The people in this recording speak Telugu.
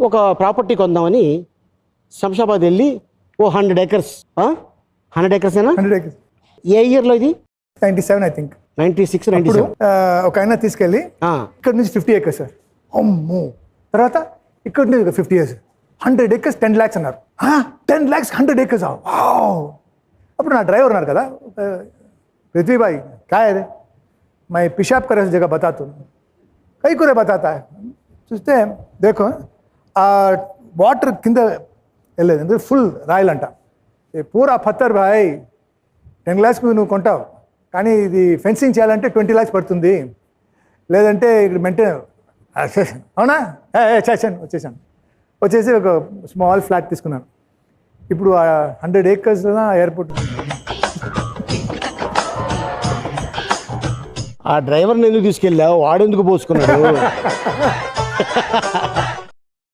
ఒక ప్రాపర్టీ కొందామని శంషాబాద్ వెళ్ళి ఓ 100 acres 100 acres ఏనా 100 acres ఏ ఇయర్లో ఇది 97 ఐ థింక్ 96 ఇప్పుడు 97 ఒక ఆయన తీసుకెళ్ళి ఇక్కడ నుంచి 50 acres సార్ అమ్మో తర్వాత ఇక్కడ నుంచి 50 years 100 acres 10 lakhs అన్నారు 10 lakhs 100 acres వావ్ అప్పుడు నా డ్రైవర్ ఉన్నారు కదా पृथ्वी भाई क्या है रे मैं पेशाब करे जगह बताता हूँ कई को बताता है చూస్తే देखो వాటర్ కింద వెళ్ళలేదు అంటే ఫుల్ రాయల్ అంట పూరా పత్తర్ భాయ్ 10 lakhs నువ్వు కొంటావు కానీ ఇది ఫెన్సింగ్ చేయాలంటే 20 lakhs పడుతుంది లేదంటే ఇక్కడ మెయింటైన్ అవునా వచ్చేసి ఒక స్మాల్ ఫ్లాట్ తీసుకున్నాను ఇప్పుడు 100 acres ఎయిర్పోర్ట్ ఆ డ్రైవర్ని ఎందుకు తీసుకెళ్ళావు వాడెందుకు పోసుకున్నాడు